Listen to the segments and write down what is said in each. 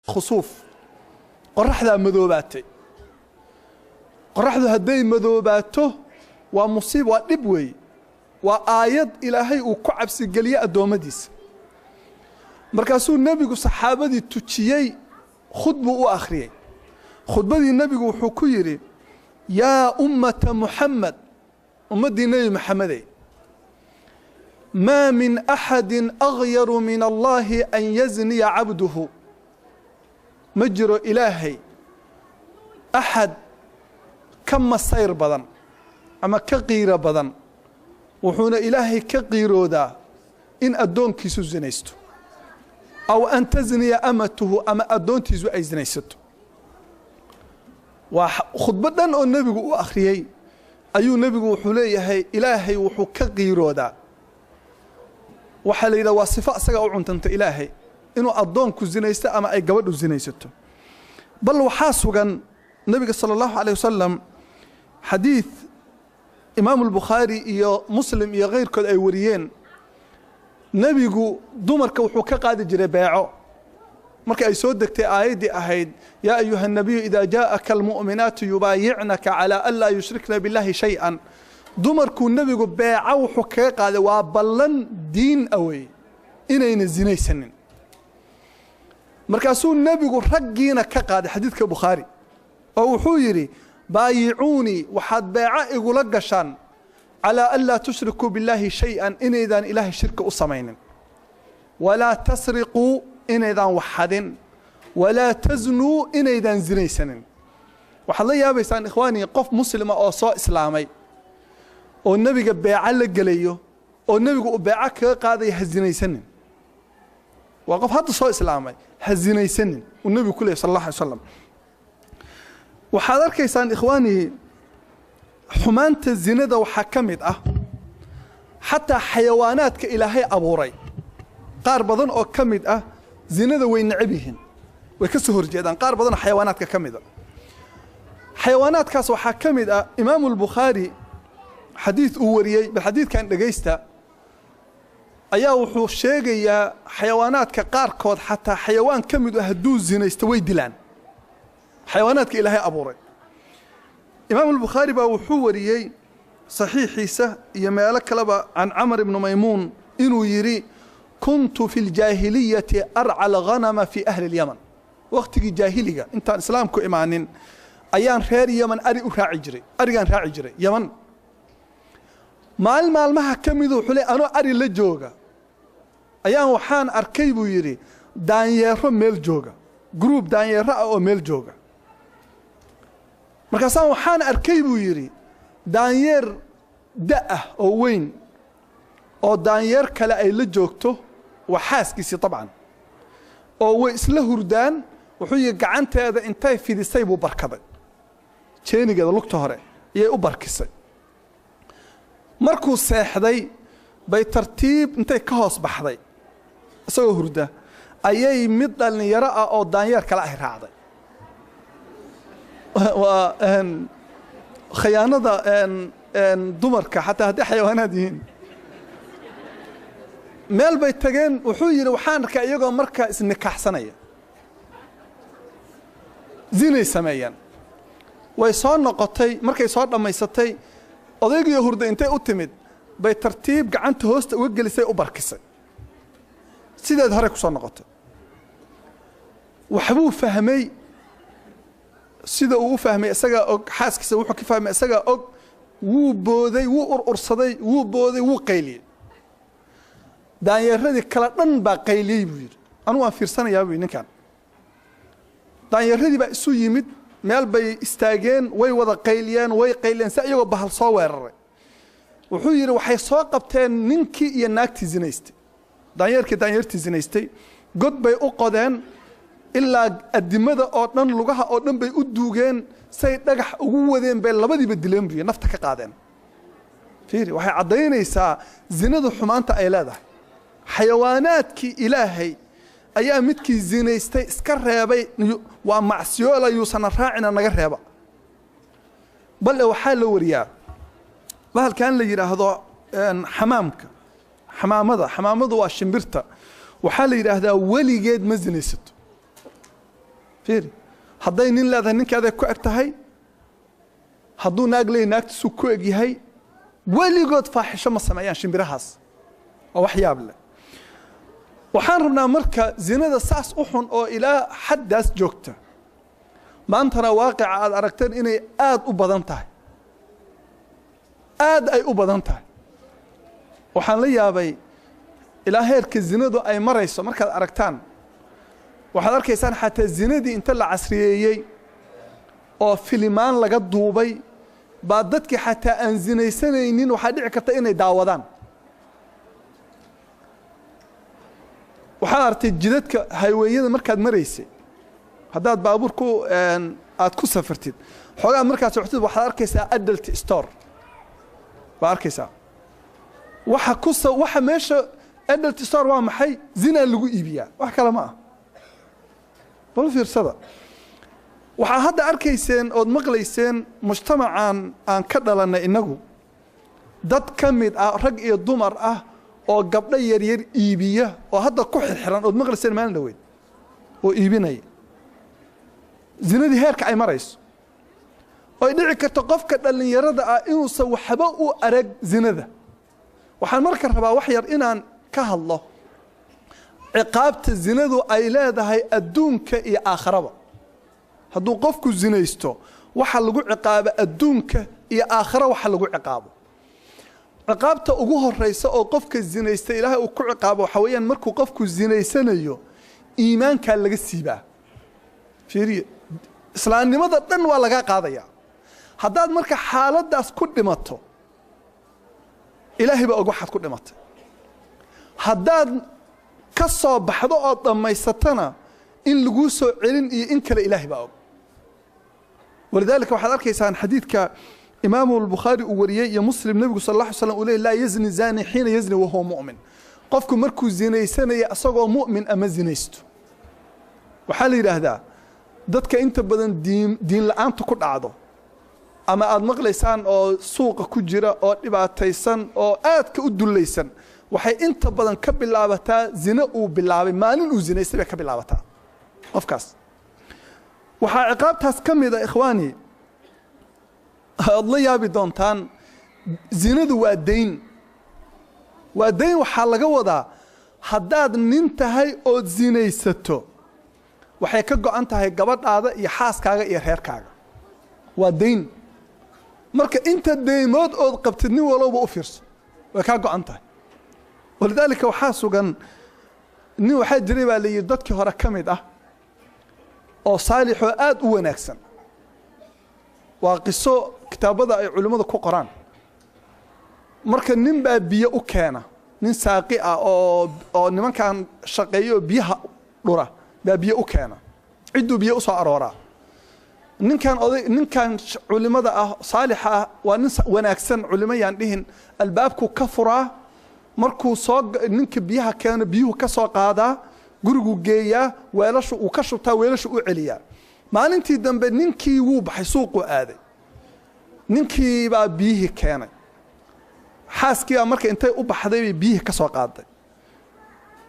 خسوف قرحدا مذوباتي قرحدا هدي مذوباته ومصيب ودبوي وآيات إلهي وكعب سجلية الدومديس مركزو النبي صحابتي تشيي خطبه وآخرين خطبه النبي وحكيري يا أمة محمد أمة النبي محمد ما من أحد أغير من الله أن يزني عبده مجر إلهي أحد كم السير بدن أما كغير بدن وحون إلهي كغيرو دا إن أدون كيسو زنيستو أو أن تزني أمته أما أدون تيزو أي زنيستو وخطبة النبي وآخريي أيو نبي وحوليه إلهي وحو كغيرو دا وحالي إذا وصفاء سقعوا عنتنت إلهي إنه أدون كزنيست أما أي قبضوا زنيستو بل وحاسوغا النبي صلى الله عليه وسلم حديث إمام البخاري يا مسلم يا غير كل أي وريين نبيجو دمرك وحوك قاد جري بيعه مرك أي سودك آيدي أهيد يا أيها النبي إذا جاءك المؤمنات يبايعنك على ألا يشركن بالله شيئا دمرك النبي بيعه وحوك قاد وابلن دين أوي إنين الزنا سنن مركاسو النبي رجينا كقاد حديث البخاري أو حويري بايعوني وحد بايعه يقول قشان على ألا تشركوا بالله شيئا إن إذا إله الشرك أصمين ولا تسرقوا إن إذا وحد ولا تزنوا إن إذا زني سنن وحلا يا بيسان إخواني قف مسلم أو صاء إسلامي والنبي بايع لك قليه والنبي بايعك قاضي هزني سنن وقف هذا صاء إسلامي هزني سنن والنبي كله صلى الله عليه وسلم وحاضر كيسان إخواني حمانة الزنا وحكمت حتى حيوانات كإلهي أبوري قار بدن أو كمد زنا وين عبيهن وكسهر جدا قار بدن حيوانات ككمد حيوانات كاس وحكمت إمام البخاري حديث أوريي بالحديث كان لجيسته أيا وحو شيء حيوانات كقار كود حتى حيوان كمد هدوز زنا يستوي دلان حيوانات كإلهي أبوري إمام البخاري وحوريي صحيح عيسى يمالك لبا عن عمر بن ميمون إنه يري كنت في الجاهلية أرعى الغنم في أهل اليمن وقت الجاهلية أنت إسلامك إيمان أيان خير يمن أري راعي جري أريان راعي جري يمن مال ما كمدوا حلي أنا أري لجوجا أيان وحان أركيبو يري دانيير ميل جوجا جروب دانيير أو ميل جوجا markaasaan waxaan arkay buu yiri daanyeer daa oo weyn oo daanyeer kale ay la joogto waxaaskiisi طبعا oo way isla hurdaan wuxuu yiri gacanteeda intay fidisay buu barkaday jeenigeeda lugta hore ayay u barkisay markuu seexday bay tartiib intay ka hoos baxday isagoo hurda ayay mid dhalinyaro ah oo daanyeer kale ay raacday وأن خيانة أن دمرك حتى هذه حيوانات هين مال بيتجن وحوي وحانك يجوا مركا إنك حسنية زيني سمايا ويصار نقطي مركا يصار لما يستي أضيق يهرد أنت أتمد بيترتيب قعنت هوست وجلس أبركسه سيدا ظهرك وصار نقطي وحبوب فهمي sida uu fahmay isaga og xaaskiisa wuxuu ka fahmay isaga og wuu booday wuu urursaday wuu booday wuu qayliyay daanyeeradii kala dhan baa qayliyay buu yiri anu waan fiirsanayaa buu ninkan daanyeeradii baa isu yimid meel bay istaageen way wada qayliyeen way qayliyeen si iyagoo bahal soo weeraray wuxuu yiri waxay soo qabteen ninkii iyo naagtii zinaystay daanyeertii zinaystay god bay u qodeen إلا الدماء أردن لغها أردن بيودوجين سيد نجح أقوى بين لبدي بدلهم بيه نفتك قادم فيري وحي عضينا يسا زند حمان تأيلاده حيوانات كي إلهي أيام متك زين يستسكر يا بي ومعسيولا يوصل راعنا نجر يا با بل لو حال وريا بهل كان لي هذا حمامك حمام هذا والشمبرتا وحال لي هذا ولي جد مزنيست fiiri hadday nin leedahay ninkeeday ku eg tahay hadduu naag leeyahay naagtiisuu ku eg yahay weligood faaxisho ma sameeyaan shimbirahaas waa wax yaab leh waxaan rabnaa marka zinada saas u xun oo ilaa xaddaas joogta maantana waaqica aad aragteen inay aad u badan tahay aad ay u badan tahay waxaan la yaabay ilaa heerka zinadu ay marayso markaad aragtaan waxaad arkaysaan xataa zinadii inta la casriyeeyey oo filimaan laga duubay baa dadkii xataa aan zinaysanaynin waxaa dhici karta inay daawadaan waxaad artay jidadka hayweeyada markaad maraysay haddaad baabuur ku aad ku safartid xoogaa markaad socotid waxaad arkaysaa adult store baa arkaysaa waxa meesha adult store waa maxay zina lagu iibiyaa wax kale ma ah bal fiirsada waxaa hadda arkayseen ood maqlayseen mujtamacan aan ka dhalanay inagu dad ka mid ah rag iyo dumar ah oo gabdho yaryar iibiya oo hadda ku xirxiran ood maqlayseen maalin dhaweyd oo iibinaya zinadii heerka ay marayso oo dhici karto qofka dhalinyarada ah inuusan waxba u arag zinada waxaan marka rabaa wax yar inaan ka hadlo ciqaabta zinadu ay leedahay adduunka iyo aakhiraba hadduu qofku zinaysto waxa lagu ciqaabo adduunka iyo aakhira waxa lagu ciqaabo ciqaabta ugu horeysa oo qofka zinaysta ilaahay uu ku ciqaabo waxa weeyaan markuu qofku zinaysanayo iimaanka laga siibaa fiiriye islaamnimada dhan waa laga qaadaya haddaad marka xaaladaas ku dhimato ilaahay baa og waxaad ku dhimatay haddaad ka soo baxdo oo dhammaysatana in lagu soo celin iyo in kale ilaahay baa og walidaalika waxaad arkaysaan xadiidka imaamu albukhaari uu wariyey iyo muslim nebigu sal alla alay slam uu leeyay laa yazni zaani xiina yazni wahuwa mu'min qofku markuu zinaysanaya asagoo mu'min ama zinaysto waxaa la yidhaahdaa dadka inta badan diin la'aanta ku dhacdo ama aad maqlaysaan oo suuqa ku jira oo dhibaataysan oo aadka u dullaysan waxay inta badan ka bilaabataa zina uu bilaabay maalin uu zinaystay bay ka bilaabataa qofkaas waxaa ciqaabtaas ka mid a ikhwaani aad la yaabi doontaan zinadu waa dayn waxaa laga wadaa haddaad nin tahay ood zinaysato waxay ka go'an tahay gabadhaada iyo xaaskaaga iyo reerkaaga waa dayn marka inta deymood ood qabtid nin walowba u fiirso way kaa go'an tahay walidaalika waxaa sugan nin waxaa jiray baa la yidhi dadkii hore ka mid ah oo saalixoo aad u wanaagsan waa qiso kitaabada ay culimmadu ku qoraan marka nin baa biyo u keena nin saaqi ah oo nimankan shaqeeyo biyaha dhura baa biyo u keena cidduu biyo u soo arooraa ninkan culimada ah saalixa ah waa nin wanaagsan culimo yaan dhihin albaabku ka furaa markuu ninka biyaha keeno biyuhu ka soo qaadaa gurigu geeyaa weelashu uu ka shubtaa weelashu u celiyaa maalintii dambe ninkii wuu baxay suuquu aaday ninkii baa biyihii keenay xaaskii baa marka intay u baxday bay biyihii ka soo qaaday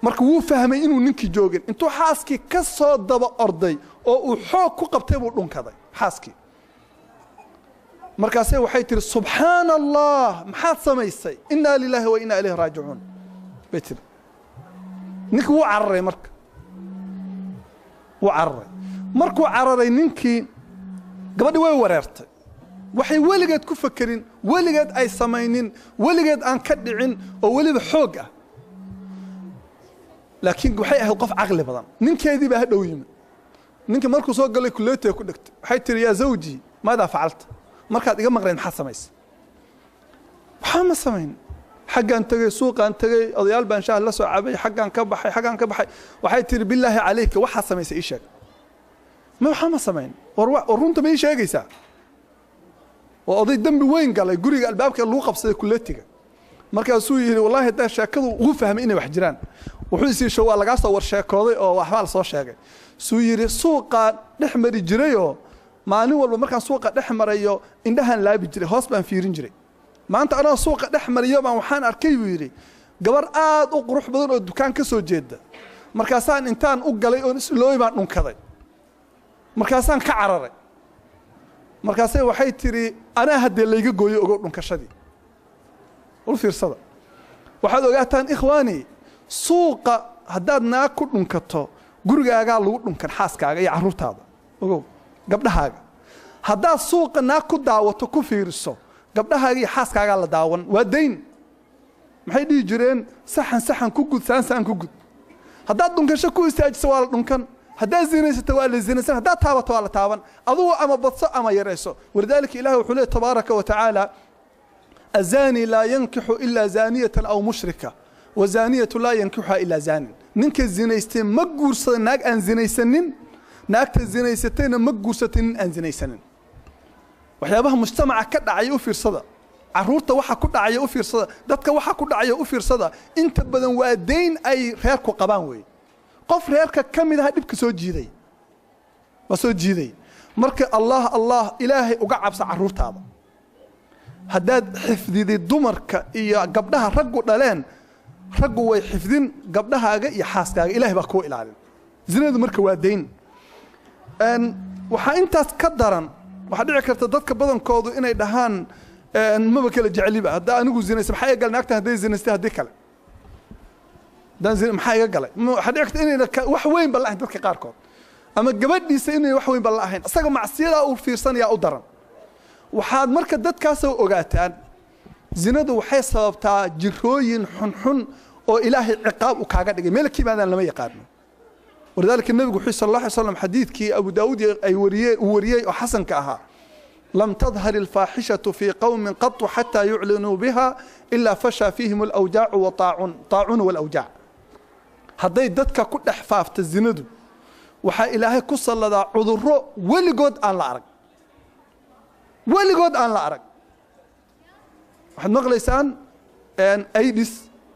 marka wuu fahmay inuu ninkii joogin intuu xaaskii ka soo daba orday oo uu xoog ku qabtay buu dhunkaday xaaskii markaasay waxay tiri subxaana allah maxaad samaysay innaa lilaahi wa innaa ilayhi raajicuun bay tiri ninkii wuu cararay marka wuu cararay markuu cararay ninkii gabadhi way wareertay waxay weligeed ku fakerin weligeed ay samaynin weligeed aan ka dhicin oo weliba xoog ah laakiin waxay ahayd qof caqli badan ninkeedii baa hadhow yimid ninkii markuu soo galay kuleetay ku dhigtay waxay tiri yaa zawji maadaa facalta markaad iga maqleen maxaad samaysay waxaa ma samayn xaggaan tegey suuqaan tegey odayaal baan shaah la soo cabay xaggaan ka baxay waxay tiri bilaahi calayka waxaad samaysay ii sheeg ma waxaa ma samayn war runta ma ii sheegaysaa waa oday dembi weyn galay guriga albaabka lagu qabsaday kuleetiga markaasuu yidhi wallaahi haddaa sheekadu ugu fahmay inay wax jiraan wuxuu isiisho waa lagaa soo warsheekooday oo waxbaa la soo sheegay suu yidhi suuqaa dhex mari jirayoo maalin walba markaan suuqa dhex marayo indhahaan laabi jiray hoos baan fiirin jiray maanta anoo suuqa dhex mariyo baan waxaan arkay buu yidhi gabar aad u qurux badan oo dukaan ka soo jeeda markaasaan intaan u galay oon islooy baan dhunkaday markaasaan ka cararay markaasay waxay tiri anaa hadee layga gooyo ogow dhunkashadii u fiirsada waxaad ogaataan ikhwaani suuqa haddaad naag ku dhunkato gurigaagaa lagu dhunkan xaaskaaga iyo carruurtaada ogow gabdhahaaga haddaad suuqa naag ku daawato ku fiiriso gabdhahaaga iyo xaaskaagaa la daawan waa dayn maxay dhihi jireen saxan ku gud saan ku gud haddaad dhunkasho ku istaajiso waa la dhunkan haddaad zinaysato waa la zinaysan haddaad taabato waa la taaban adugu ama badso ama yarayso walidaalika ilaahay wuxuu leeyahay tabaaraka wa tacaala الزاني لا ينكح إلا زانية أو مشركة وزانية لا ينكحها إلا زان نينك الزنيستين مقورسة ناك أن زنيسنين ناك الزنيستين مقورسة أن زنيسنين وحيابها مجتمع كد عيو في صدى عرورته وحا كد عيو في صدى دادك وحا كد عيو في صدى انت بدن وادين أي ريارك وقبان وي قف ريارك كم إذا هدبك سو جيدي وسو جيدي مرك الله إلهي وقعب عرورته هذا haddaad xifdidid dumarka iyo gabdhaha raggu dhaleen raggu way xifdin gabdhahaaga iyo xaaskaaga ilaahay baa kuu ilaalin zinadu marka waa dayn waxaa intaas ka daran waxaa dhici karta dadka badankoodu inay dhahaan maba kala jecliba haddaa anigu zinaysa maxaa iga galay naagtan hadday zinaystay haddii kale maxaa iga galay waxaa dhici karta inayna wax weyn ba la ahayn dadka qaarkood ama gabadhiisa inay wax weyn ba la ahayn isaga macsiyadaa uu fiirsanayaa u daran waxaad marka dadkaasoo ogaataan zinadu waxay sababtaa jirooyin xunxun oo ilaahay ciqaab u kaaga dhigay meel ka yimaadaan lama yaqaano walidaalika nabigu wuxuu sallallahu alayhi wasallam xadiidkii abu daawud ay wariyay oo xasanka ahaa lam tadhar alfaaxishatu fi qawmin qat hatta yu'linu biha illa fasha fihim alawjaa' wa ta'un wal awjaa' haday dadka ku dhex faafta zinadu waxa ilaahay ku salladaa cudurro weligood aan la arag weligood aan la arag waxaad maqlaysaan aidis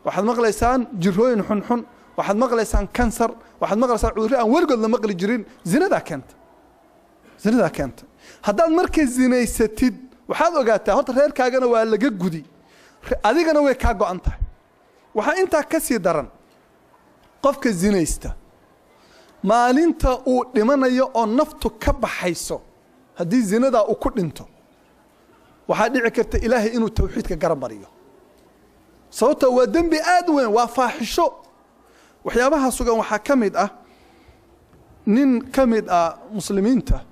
waxaad maqlaysaan jirooyin xunxun waxaad maqlaysaan kansar waxaad maqlaysaan cudurro aan weligood la maqli jirin zinadaa keenta haddaad markay zinaysatid waxaad ogaataa horta reerkaagana waa laga gudi adigana way kaa go'an tahay waxaa intaa ka sii daran qofka zinaysta maalinta uu dhimanayo oo naftu ka baxayso haddii zinadaa uu ku dhinto waxaa dhici karta ilaahay inuu tawxiidka garab mariyo sababtoo waa dembi aad weyn waa faaxisho waxyaabaha sugan waxaa ka mid ah nin ka mid ah muslimiinta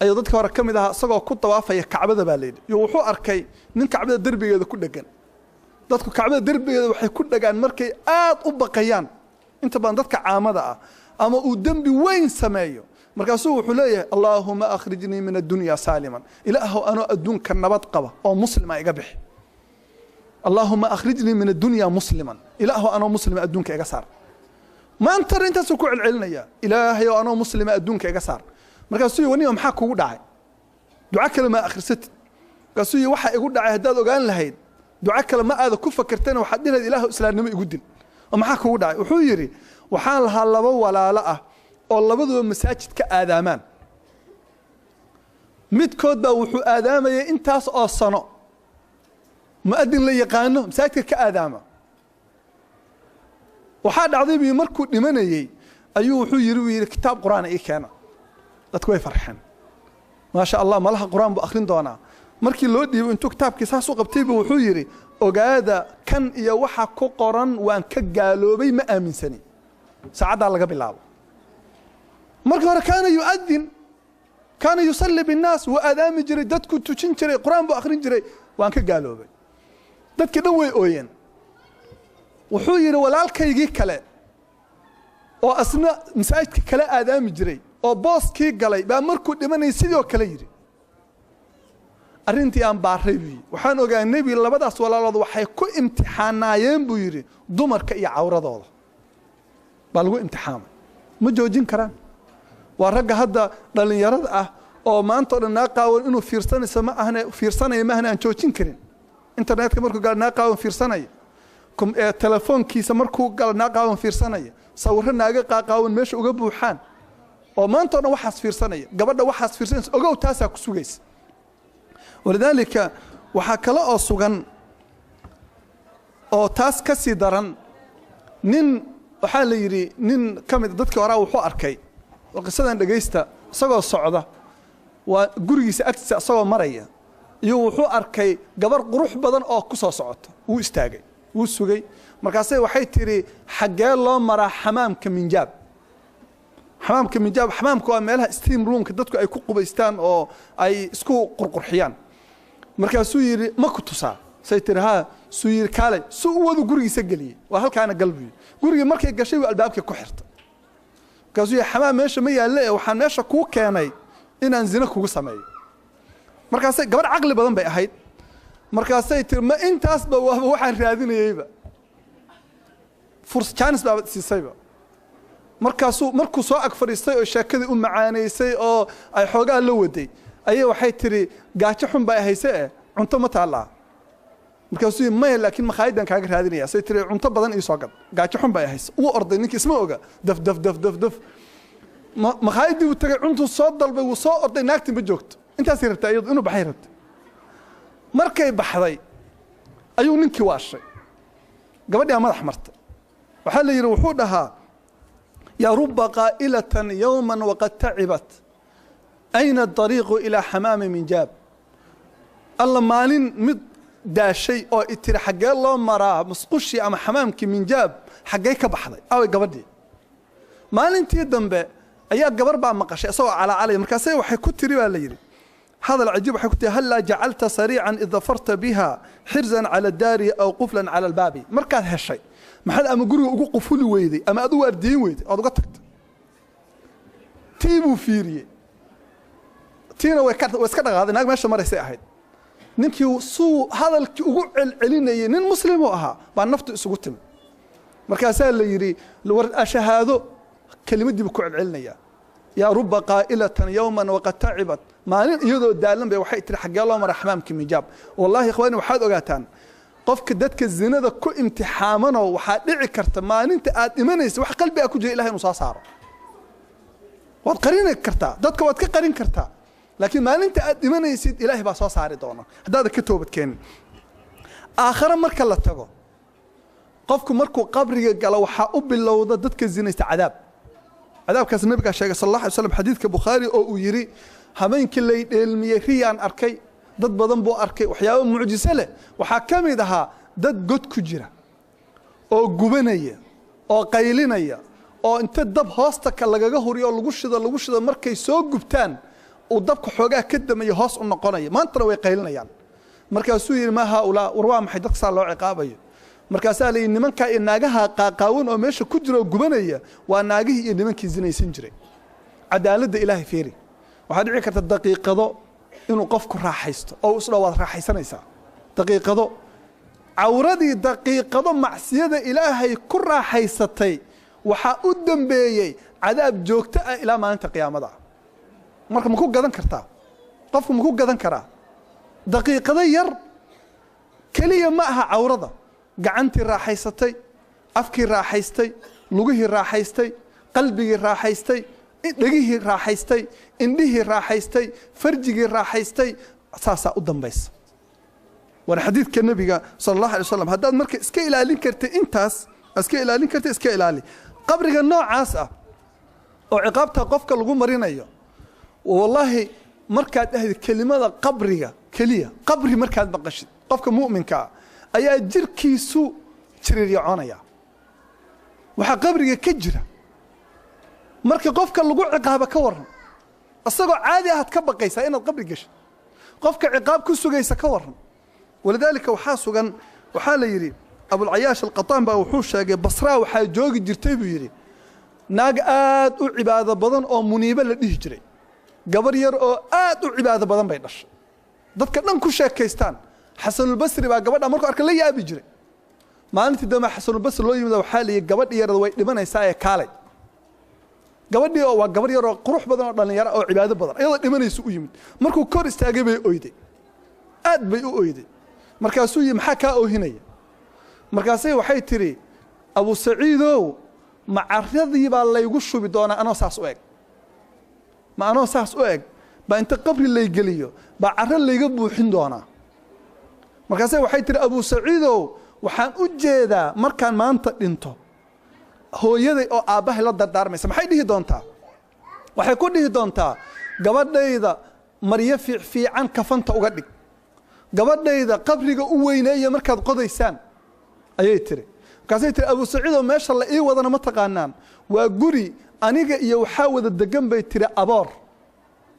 ayuu dadka hore ka mid ahaa isagoo ku dawaafaya kacbada baa layidhi iyo wuxuu arkay nin kacbada derbigeeda ku dhegan dadku kacbada derbigeeda waxay ku dhagaan markay aad u baqayaan inta badan dadka caamada ah ama uu dembi weyn sameeyo markaasuu wuxuu leeyahay allaahuma akhrijnii min addunya saaliman ilaahow anoo adduunka nabad qaba oo muslima iga bixi allaahuma akhrijnii min addunya musliman ilaahow anoo muslima adduunka iga saar maantana intaasuu ku celcelinayaa ilaahayow anoo muslima adduunka iga saar markaasuu waniyo maxaa kugu dhacay duco kale ma akhrisatid markaasuu waxa igu dhacay haddaad ogaan lahayd duco kale ma aada ku fakartana waxaad dhihi lahayd ilaahow islaamnimo igu dil oo maxaa kugu dhacay wuxuu yidhi waxaan lahaa laba walaalo ah oo labaduba masaajid ka aadaamaan midkood baa wuxuu aadaamayay intaas oo sano mu'adin la yaqaano masaajidka ka aadaama waxaa dhacday bii markuu dhimanayay ayuu wuxuu yidhi kitaab quraan ii keena dadku way farxeen maasha allah malaha quraan buu akhrin doonaa markii loo dhiibay intuu kitaabkii saas u qabtay buu wuxuu yidhi ogaada kan iyo waxa ku qoran waan ka gaaloobay ma aaminsani saacaddaa laga bilaabo markii hore kaana yusalli binnaas waa aadaami jiray dadku tujin jiray quraan buu akhrin jiray waan ka gaaloobay dadkii dhan way ooyeen wuxuu yidhi walaalkaygii kale oo asna masaajidka kale aadaami jiray oo booskii galay baa markuu dhimanayay sidoo kale yidhi arrintii aan baaray buu yidhi waxaan ogaa nebi labadaas walaalood waxay ku imtixaanaayeen buu yidhi dumarka iyo cawradooda baa lagu imtixaamay ma joojin karaan waa ragga hadda dhalinyarada ah oo maanta oo dhan naaqaawan inuu fiirsanayo ma ahna aan joojin karin internetka markuu galo naaqaawan fiirsanaya telefoonkiisa markuu galo naaqaawan fiirsanaya sawirro naaga qaaqaawan meesha uga buuxaan oo maanta oo dhan waxaas fiirsanaya gabadha waxaas fiirsanaysa ogow taasaa ku sugaysa walidaalika waxaa kale oo sugan oo taas ka sii daran nin waxaa la yidhi nin ka mid dadkii horaa wuxuu arkay qisadan dhageysta isagoo socda waa gurigiisa agtiisa isagoo maraya iyo wuxuu arkay gabar qurux badan oo ku soo socota uu istaagay uu sugay markaasay waxay tiri xagee loo maraa xamaamka minjaab xamaamku waa meelaha steam roomka dadku ay ku qubaystaan oo ay isku qurqurxiyaan markaasuu yiri ma ku tusaa say tiri ha suu yiri kaalay suu wadu gurigiisa galiyay waa halkaana galbiyo guriga markay gashay uu albaabka ku xirtay markaasuu yiri xamaam meesha ma yaale waxaan meesha ku keenay inaan zina kugu sameeyo markaasay gabar aqli badan bay ahayd markaasay tiri ma intaas ba waxaan raadinayayba chance baa siisayba markuu soo ag fariistay oo sheekadii u macaaneysay oo ay xoogaa la waday ayay waxay tiri gaajo xun baa haysay cunto ma taala markaasuu ma laakiin makhaaydan kaaga raadinaya say tiri cunto badan ii soo gad gaajo xun baa haysay uu orday ninkii isma oga daf makhaayadii uu tagay cuntu soo dalbay uu soo orday naagtii ma joogto intaas rabtay iyadu inuu baxay rabtay markay baxday ayuu ninkii waashay gabadhii madax martay waxa la yiri wuxuu dhahaa يا رب قائلة يوما وقد تعبت أين الطريق إلى حمام منجاب الله مالين مد دا شيء أو إتر حق الله مراه مسقشي أما حمامك منجاب حقيك بحضي أو قبردي مالين تيدن به أيها قبر بقى مقاشي أسوأ على مركاسي وحي كنت ريبا ليري هذا العجيب وحي كنت هلا جعلت سريعا إذا ظفرت بها حرزا على الدار أو قفلا على الباب مركز هالشيء محل أما قروا أقول قفل ويدي أما أدو أردين ويدي أدو قطعت تيبو فيري تينا ويسكت هذا ناق ماشي مرة سيأحد ننكي سو هذا أقول علينا نين مسلم وأها بعد نفط سقطهم مركزها اللي يري الورد أشهاده كلمة دي بكوع علينا يا رب قائلة يوما وقد تعبت ما يدو الدالن بوحي تلحق الله مرة حمامك مجاب والله يا إخواني وحاد أقاتان qofka dadka zinada ku imtixaamano waxa dhici karta maalinta aad imanayso wax qalbi ku jira Ilaahay inuu soo saaro waad qarin kartaa dadka waad ka qarin kartaa laakiin maalinta aad imanaysid Ilaahay baa soo saari doona hadaad ka toobad keenin aakhira marka la tago qofku markuu qabriga galo waxa u bilowda dadka zinaysta cadaabkaas nabiga sheegay sallallahu alayhi wasallam xadiidka Bukhari oo uu yiri habeenkii la dheelmiyay riyaan arkay dad badan buu arkay waxyaabo mucjiso leh waxa kamid ahaa dad god ku jira oo gubanaya oo qaylinaya oo inta dab hoosta ka lagaga huriyo lagu shido markay soo gubtaan oo dabka xoogaa ka damaya hoos u noqonaya maanta way qaylinayaan markaasuu yiri ma haula warwaa maxay dadka loo ciqaabayo markaasaa la nimanka inaagaha qaaqaawan oo meesha ku jira oo gubanaya waa naagihii iyo nimankii zinaysan jiray cadaaladda Ilaahay fiiri waxa dhici karta daqiiqado inuu qofku raaxaysto oo isla wada raaxaysanaysa daqiiqado awradii daqiiqado macsiyada Ilaahay ku raaxaysatay waxa u dambeeyay cadaab joogto ah ilaa maalinta qiyaamada marka ma ku gadan kartaa qofku ma ku gadan karaa daqiiqado yar kaliya ma aha awrada gacantii raaxaysatay afkii raaxaystay lugihii raaxaystay qalbigii raaxaystay dhagihii raaxaystay indhihii raaxaystay farjigii raaxaystay saasa u dambaysa wana xadiidka nabiga sallallahu alayhi wasallam hadaad marka iska ilaalin kartay intaas iska ilaali qabriga noocaas ah oo ciqaabta qofka lagu marinayo wallahi markaad ahdi kelimada qabriga kaliya qabri markaad maqashid qofka muuminka ayaa jirkiisu jiriiryoonaya waxa qabriga ka jira marka qofka lagu ciqaabo ka waran asagoo caadi ah ka baqaysa inaad qabri gasho qofka ciqaab ku sugaysa ka waran walidaalika waxa sugan waxa la yiri Abu al-Ayyash al-Qattan baa wuxuu sheegay Basra waxa joogi jirtay buu yiri naag aad u cibaado badan oo muniiba la dhihi jiray gabar yar oo aad u cibaado badan bay dhashay dadka dhan ku sheekaystaan Xasan al-Basri baa gabadha markuu arkay la yaabi jiray maalintii dama Xasan al-Basri loo yimid waxa la gabadh yar way dhimanaysaa ee kaalay gabadhii oo waa gabar yar oo qurux badan oo dhalinyaro oo cibaado badan ayada dhimanayso u yimid markuu kor istaagay bay oyday aad bay u oyday markaasuu yiri maxaa ka oohinaya markaasay waxay tiri Abu Saciidow macaradii baa laygu shubi doona anoo saas u eg ma anoo saas u eg ba inta qabri lay galiyo ba carra layga buuxin doona markaasay waxay tiri Abu Saciidow waxaan u jeedaa markaan maanta dhinto hooyaday oo aabahay la dardaarmaysa maxay dhihi doontaa waxay ku dhihi doontaa gabadhayda maryo fiican kafanta uga dhig gabadhayda qabriga u weyneeya markaad qodaysaan ayay tiri markaasay tiri Abu Saciid oo meesha la ii wadana ma taqaanaan waa guri aniga iyo waxa wada degan bay tiri aboor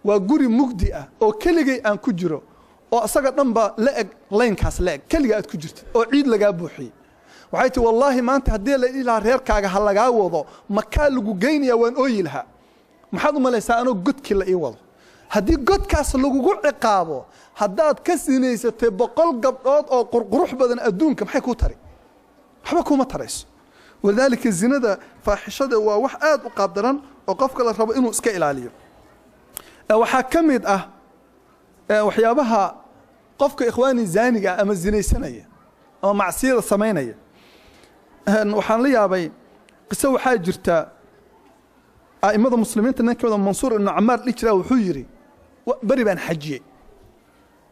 waa guri mugdi ah oo keligay aan ku jiro oo asaga dhanba la eg leenkaas la eg keliga aad ku jirto oo ciid laga buuxiyay waxay tii wallahi maanta hadii la ilaa reerkaaga hal laga wado makaa lagu geynaya waan ooyi lahaa maxaad u malaysaa anoo godkii la ii wado haddii godkaas lagugu ciqaabo haddaad ka sinaysatay 100 gabdhood oo qurqurux badan adduunka maxay ku tari waxba kuma tarayso wadaalika zinada faaxishada waa wax aad u qaabdaran oo qofka la rabo inuu iska ilaaliyo waxa kamid ah waxyaabaha qofka ikhwaani zaaniga ama zinaysanaya ama macsiyada sameynaya waxaan la yaabay qiso waxa jirta aimada muslimiinta ninka Mansuur ibn Ammar lijra wuxuu yiri bari baan xajiyay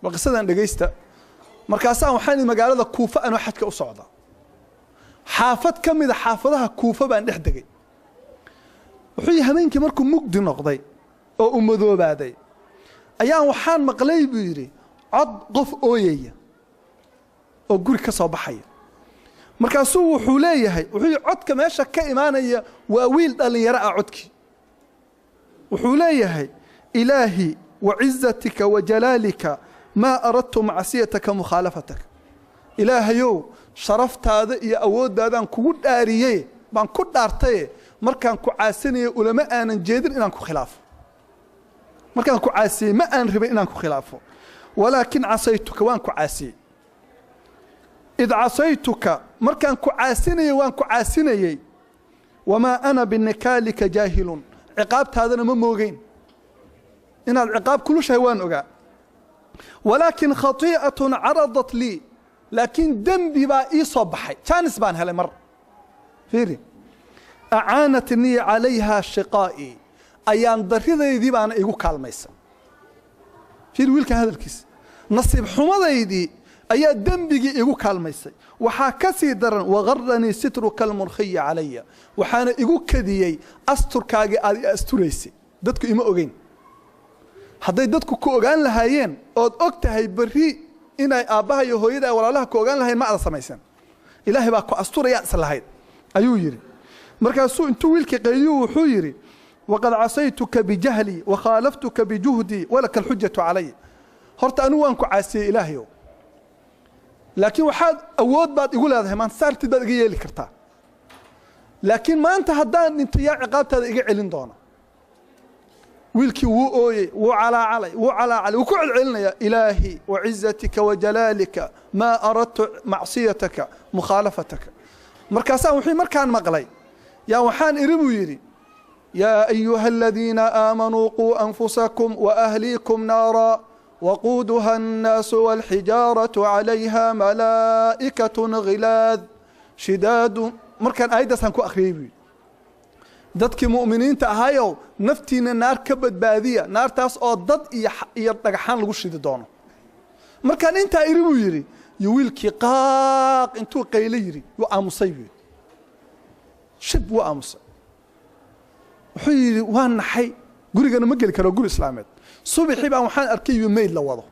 waqsadan dhageysta markaas waxaan magaalada Kuufa aan xajka u socdaa xaafad kamida xaafadaha Kuufa baan dhex degay wuxuu habeenkii markuu mugdi noqday oo u madoobaaday ayaan waxaan maqlay buu yiri cod qof ooyaya oo guri ka soo baxaya markaasuu wuxuu leeyahay wuxuu codka meesha ka imaanaya waa wiil dhalinyaro ah codkii wuxuu leeyahay ilaahi وعزتك وجلالك ما أردت معصيتك مخالفتك إلهيو شرفت هذا يا أود هذا كود داريه بان كود دارتيه مركان كعاسني علماء أنا جادر إن أنكو خلاف مركان كعاسي ما أنا ربي إن أنكو خلافه ولكن عصيتك وان كعاسي إذا عصيتك مركان كعاسني وان كعاسني وما أنا بالنكالك جاهل عقابت هذا أنا موجين إن العقاب كل شيء وان أقع ولكن خطيئة عرضت لي لكن ذنبي بقى صبحي كان اسبان هالمر فيري أعانتني عليها شقائي أيان ضريضي ذي بأنا إيقو كالميسا فيري ويلك هذا الكيس نصيب حمضي دي أيا ذنبي إيقو كالميسا وحاكسي درن وغرني سترك المرخي علي وحانا إيقو كديي أستر كاقي آدي أستريسي دادكو إما أغين hadday dadku ku ogaan lahaayeen ood og tahay bari inay aabaha iyo hooyada walaalaha ku ogaan lahayn ma ada samaysan ilaahay baa ku asturaya islahayd ayuu yiri markaasuu intuu wiilkii qeeyuu wuxuu yiri waqad asaytuka bijahli wa khalaftuka bijuhdi walaka alhujjatu alayya horta anu waan ku caasiyay ilaahayo laakiin waxaad awood baad igu leedahay maan saartid baad iga yeeli kartaa laakiin maanta haddaan intiyaa ciqaabtaada iga celin doona ويلكي وأوي وعلى علي وكل علنا يا إلهي وعزتك وجلالك ما أردت معصيتك مخالفتك مركاسا وحي مركان مقلي يا وحان إربو يري يا أيها الذين آمنوا قوا أنفسكم وأهليكم نارا وقودها الناس والحجارة عليها ملائكة غلاظ شداد مركان أيضا سنكو أخريبي dadkii muuminiinta ahayo naftiina naar ka badbaadiya naartaas oo dad iyo dhagaxan lagu shidi doono markaan inta iribu yiri wiilkii qaaq intuu qeyle yiri waa aamusay shib waa aamusay wuxuu yiri waan naxay gurigana ma gali karo guri islaameed subaxii baan waxaan arkay mail la wado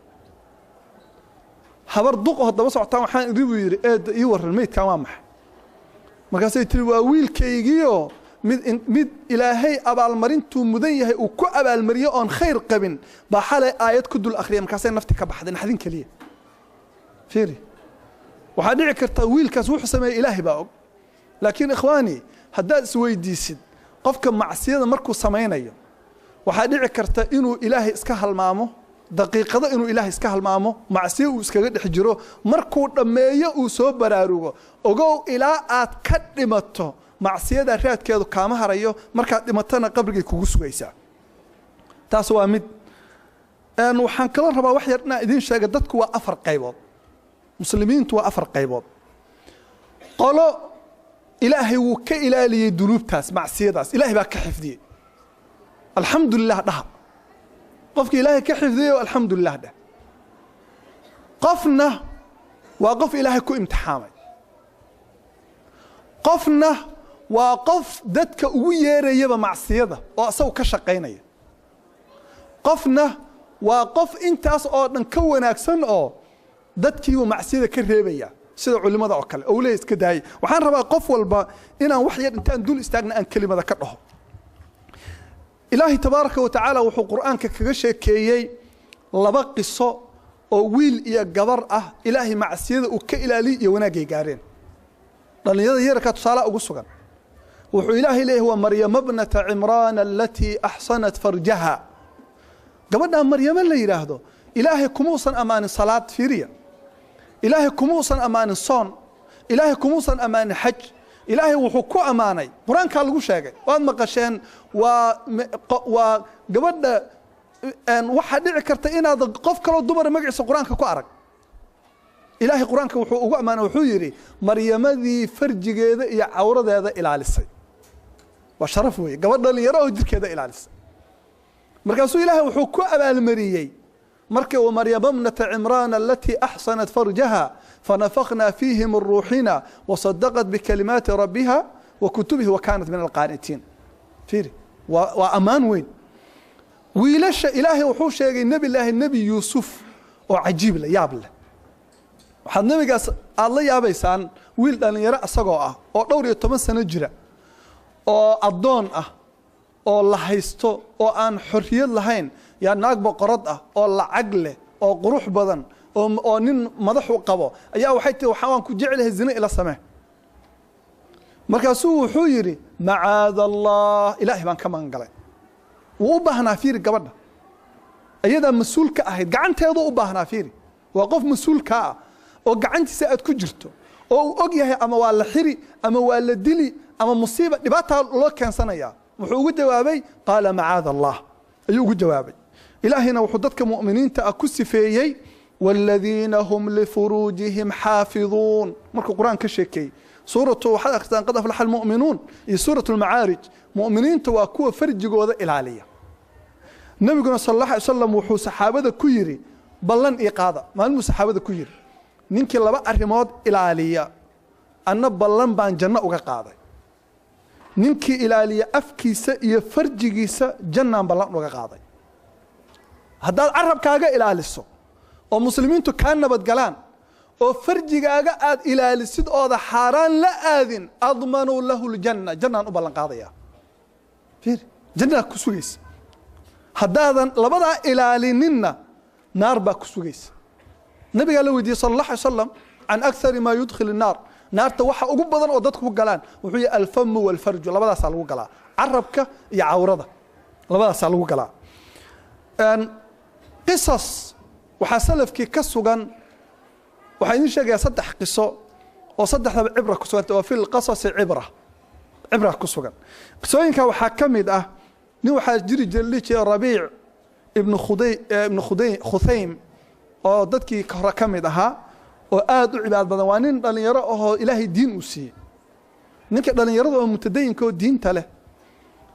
habar duq oo daba socotaan waxaan iribu yiri ii waran maydka waa maxay markaasay tiri waa wiilkaygiyo mid ilaahay abaalmarintu mudan yahay uu ku abaalmariyo oon khayr qabin baa xalay aayad ku dul akhriya markaasay nafti ka baxday naxdin kaliya fiiri waxa dhici karta wiilkaas wuxuu sameeyay ilaahay baa og laakiin ikhwaani haddaad isweydiisid qofka macsiyada markuu sameynayo waxa dhici karta inuu ilaahay iska halmaamo daqiiqada inuu ilaahay iska halmaamo macsiyo uu iskaga dhex jiro markuu dhameeyo uu soo baraarugo ogow ilaa aad ka dhimato macsiyada raadkeedu kaama harayo markaad dhimatana qabrigay kugu sugaysaa taas waa mid waxaan kala rabaa wax yar inaan idin sheego dadku waa afar qaybood muslimiintu waa afar qaybood qolo ilaahay wuu ka ilaaliyay dunuubtaas macsiyadaas ilaahay baa ka xifdiyay alxamdulilah dhaha qofka ilaahay ka xifdiyay alxamdulilah dhah qofna waa qof ilaahay ku imtixaamay qofna وقف دتك ويري بمعصية وأسوي كشقينية قفنا وقف أنت أصلا نكون أكسن دتك ومعصية كرهبية سيد علماء أكل أو ليس كداي وحن ربا قف والبا إن واحد أنت دون استغنى عن كلمة ذكره إلهي تبارك وتعالى وحو قرآن كشيء كيي لبق الصو أو ويل يا جبر إلهي معصية وكإلهي يوناجي جارين لأن يركض صلاة وقصقا وحو إلهي له هو مريم ابنة عمران التي أحصنت فرجها قبلنا مريم اللي يراهدو إلهي كموسا أمان الصلاة فيريا إلهي كموسا أمان الصون إلهي كموسا أمان الحج إلهي وحكو أماني قرآن كان لغو شاقي وان مقاشين وقبلنا أن واحد يعكرت إن هذا قف كلو دمر مقعس القرآن كو أرق إلهي قرآن كو أمانه وحيري مريم ذي فرج هذا يعورض هذا إلى لسه وشرفه قبلنا اللي يراه يدرك هذا إلى لسه مركز إلهي وحكو أبا المريي مركز ومريم ابنة عمران التي أحصنت فرجها فنفخنا فيه من روحنا وصدقت بكلمات ربها وكتبه وكانت من القانتين فيري وأمان وين ويلش إلهي وحوش يجي النبي الله النبي يوسف وعجيب له ياب له وحد النبي قال الله يا بيسان ويل أن يرى سقاء أو دوري التمس نجرة أو الضون أو الله هيستو أو أن حرية لهين يعني ناقب قرضة أو الله عقله أو قروح بدن أو نين مضح وقبه يا وحيت وحوان كجعله الزنا إلى السماء مركزو حيري معاذ الله إلهي من كمان قال وأباهنا فيري قبلنا أيضا مسؤول كأهيد قعنت هذا أباهنا فيري وقف مسؤول كأ وقعنت سأد كجرته أو أجيه أما ولا حري أما ولا دلي أما مصيبة نباتها الله كان صنيا وحوجد جوابي قال معاذ الله أيوجد جوابي إلهنا وحدتك مؤمنين تأكس فيي والذين هم لفروجهم حافظون مرك القرآن كشكي سورة حلقة قد أفلح المؤمنون هي سورة المعارج مؤمنين تواكوا فرج جوذا العالية النبي صلى الله عليه وسلم وحو صحابة كيري بلن إيقاظة ما المصحابة كيري نينك لبا أرمود العالية أنا بلن بان جنة وقاضي نينك العالية أفكيسة يفرجيسة جنة بلن وقاضي هذا العرب كاجا العاليسو ومسلمين كان بدقلان وفرجيغاغا آد إلى لسيد أوضا حاران لا آذن أضمنوا له الجنة جنة أبلن قاضية فير جنة كسوغيس هدادا لبدا إلى لننا نار با كسوغيس النبي قال له صلى الله عليه وسلم عن أكثر ما يدخل النار نار توحى أقبضا وددك قلان وحي الفم والفرج لبدا سالو قلا عربك يا عورده لبدا سالو قلا قصص وحسلف كي كسوغان وحين شجع صدح قصة وصدح عبرة كسوغان وفي القصص عبرة كسوغان قصوين كا وحكمد نو حاجري جليش ربيع ابن خثيم oo dadkii ka kamid ahaa oo aad u cibaad badan waa nin dhalinyaro oo Ilaahay diin u siiyay ninka dhalinyarada oo mutadayinka oo diinta leh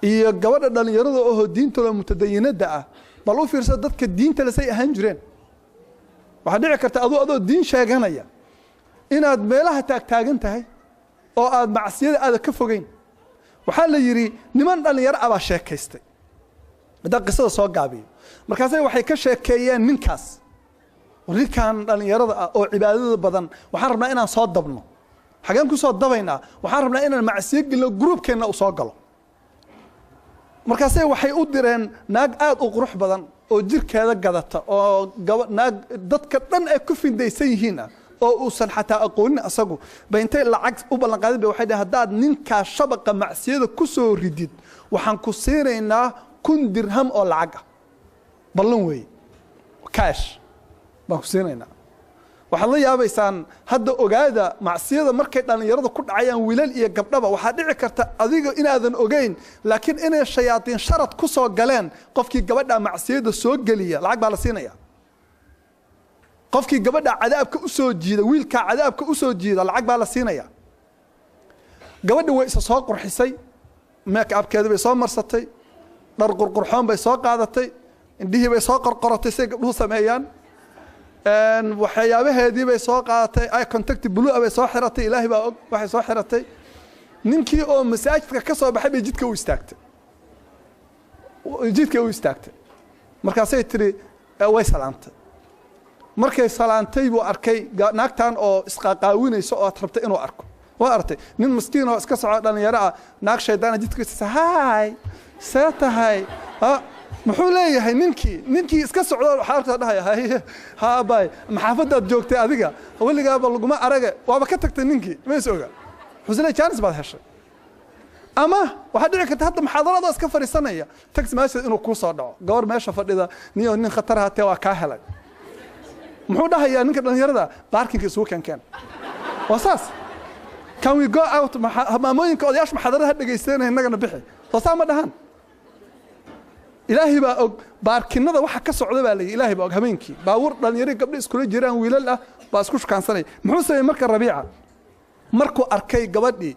iyo gabadha dhalinyarada oo diinta leh mutadayinada ah bal u fiirsa dadka diinta leh say ahaan jireen waxa dhici karta adoo diin sheeganaya inaad meelaha taagan tahay oo aad macsiyada aad ka fogeyn waxa la yiri niman dhalinyaro aba sheekaystay mid qisada soo gaabiyo markaas waxay ka sheekeeyeen ninkaas وريكان dhalinyarada oo cibaadada badan waxaan rabnaa inaan soo dabno xagaan ku soo dabaynaa waxaan rabnaa inaan macsiyo galo groupkeena u soo galo markaas waxay u direen naag aad u qurux badan oo jirkeeda gadata oo naag dadka dhan ay ku findaysan yihiin oo uusan xataa aqoonin asagu bayntay lacag u ballan qaadin bay waxay hadaad ninka shabaqa macsiyada ku soo ridid waxaan ku siireynaa 1,000 dirham oo lacag ballan weey cash باكسينينا waxaan la yaabaysaan hadda ogaada macsiyada markay dhalinyarada ku dhacayaan wiilal iyo gabdhaba waxa dhici karta adiga inaadan ogeyn laakiin inay shayaatiin sharad ku soo galeen qofkii gabadha macsiyada soo galiya lacag baa la siinaya qofkii gabadha cadaabka u soo jiida wiilka cadaabka u soo jiida lacag baa la siinaya gabadha way soo qurxisay make upkeeda bay soo marsatay dhar qurqurxoon bay soo qaadatay indhihii bay soo qorqoratay say gabdhuhu sameeyaan waxyaabaheedii bay soo qaadatay ay contact blue bay soo xiratay ilaahi baa og waxay soo xiratay ninkii oo masaajidka ka soo baxay bay jidka u istaagtay markaasay tiri way salaantay markay salaantay buu arkay naagtan oo isqaaqaawinayso oo rabtay inuu arko waa artay nin miskiin oo iska socda dhalinyaro ah naag shaydaan jidka hay saatahay muxuu leeyahay ninkii iska socdo xaarta dhahay ha bay maxaafadaad joogtay adiga waligaaba laguma araga waaba ka tagtay ninkii ma isooga xusnay chance baad heshay ama waxa dhici karta hadda muxaadarada iska fariisanaya taxi message inuu ku soo dhaco gabar meesha fadhida nin khatar ah waa ka helay muxuu dhahayaa ninka dhalinyarada parking isugu keenkeen wasaas can we go out maamooyinka odayaasha muxaadarada dhageysanay inagana bixi wasaa ma dhahan ilaahi baa og baarkinada waxa ka socda baa leeyahay ilaahi baa og habeenkii baawur dhalinyaro gabdho iskula jiraan wiilal ah baa isku shaqaansanay muxuu sameeyay marka Rabiica markuu arkay gabadhii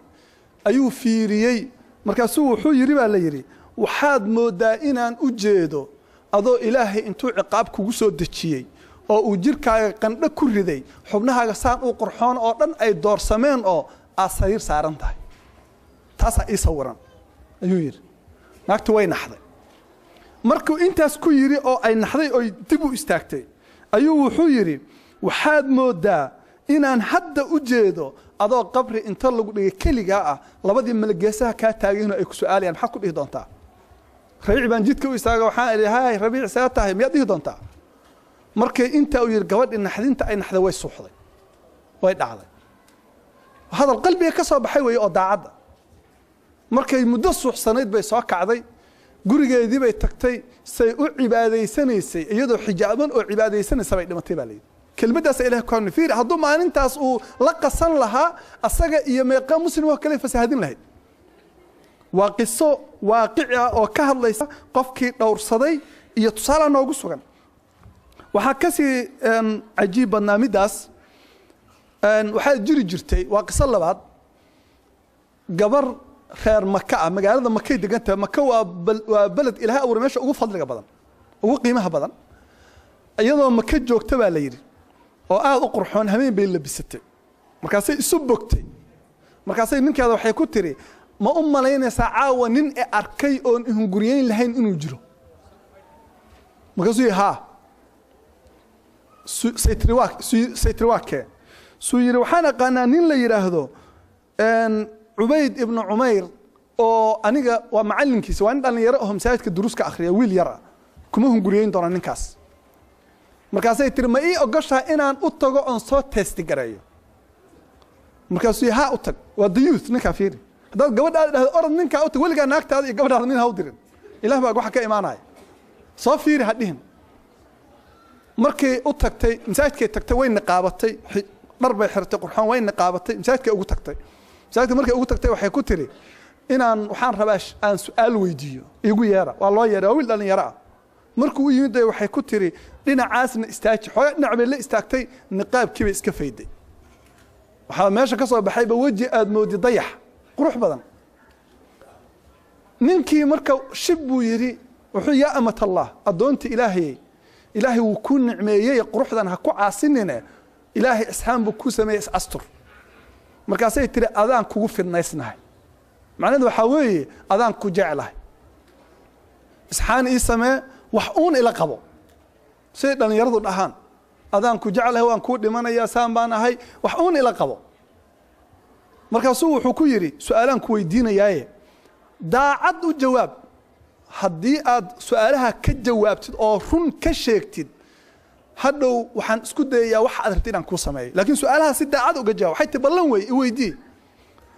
ayuu fiiriyay markaasuu wuxuu yiri baa la yiri waxaad moodaa inaan u jeedo adoo ilaahay intuu ciqaab kugu soo dejiyay oo uu jirkaaga qandho ku riday xubnahaaga saan u qurxoon oo dhan ay doorsameen oo asariir saaran tahay taas ay sawiran ayuu yiri naagtu way naxday markuu intaas ku yiri oo ay naxday oo dib u istaagtay ayuu wuxuu yiri waxaad moodaa inaan hadda u jeedo adoo qabri inta lagu dhigay kaliga ah labadii malgeesaha ka taageen ay ku su'aalayaan maxaa ku dhihi doontaa Rabiic baan jidka u istaaga waxaan ilaahay Rabiic saatahay miyaad dhihi doontaa markay inta uu yiri gabadhii naxdinta ay naxday way suuxday way dhacday hada qalbiga ka soo baxay way oo daacada markay muddo suuxsanayd bay soo kacday gurigeedii bay tagtay say u cibaadeysaneysay iyadoo xijaaban oo cibaadeysanaysa bay dhimatay baa leeyahay kelmadaas ilaahay ku nafir haduu maalintaas uu la qasan lahaa asaga iyo meeqa muslim oo kale fasaadin lahayd waa qiso waaqici ah oo ka hadlaysa qofkii dhowrsaday iyo tusaale noogu sugan waxa ka sii ajiib barnaamijdaas waxa jiri jirtay waa qiso labaad gabar reer Makka magaalada Makka deganta Makka waa balad ilaahay abuur meesha ugu fadliga badan ugu qiimaha badan iyadoo Makka joogta baa la yiri oo aad u qurxoon habeen bay labisatay markaasay isu bogtay markaasay ninkeeda waxay ku tiri ma u malaynaysaa caawa nin ee arkay oo hunguriyeyn lahayn inuu jiro markaasuu ha saytriwaake suu yiri waxaan aqaanaa nin la yiraahdo Ubayd ibn Umayr oo aniga waa macalinkiisa waa in dhalinyaro oo masaajidka duruuska akhriya wiil yar kuma hunguriyeyn doona ninkaas markaasay tiri ma ii ogashaa inaan u tago on soo test gareeyo markaasuu ha u tag waa dayuus ninka fiiri hadda gabadha dhahdo orod ninka u tag waliga naagtaada iyo gabadha nin ha u dirin ilaah baa waxa ka imaanaya soo fiiri hadhiin markii u tagtay masaajidka tagtay way niqaabatay dhar bay xirtay qurxoon way niqaabatay masaajidka ugu tagtay masaajidka markay ugu tagtay waxay ku tiri inaan waxaan rabaa aan su'aal weydiiyo igu yeera waa loo yeeray wiil dhalinyaro ah markuu yimid waxay ku tiri dhinacaasna istaaji xogaa dhinac bay la istaagtay niqaabkii bay iska fayday waxa meesha ka soo baxay ba waji aad moodi dayax qurux badan ninkii marka shib buu yiri wuxuu yaa amata Allah adoonta ilaahay wuu ku nicmeeyay quruxdan ha ku caasinina ilaahay ishaan buu ku sameeyay astur markaasay tiri adaan kugu fidnaysnahay macnaheedu waxa weeye adaan ku jecelahay ishaan ii samee wax uun ila qabo say dhalinyaradu dhahaan adaan ku jecelahay waan ku dhimanayaa saan baan ahay wax uun ila qabo markaasuu wuxuu ku yiri su'aalaan ku weydiinayaaye daacad u jawaab haddii aad su'aalaha ka jawaabtid oo run ka sheegtid hadhow waxaan isku dayayaa wax aad rabtid inaan ku sameeyo laakiin su'aalaha si daacad uga jawaab waxay tiballan way i weydii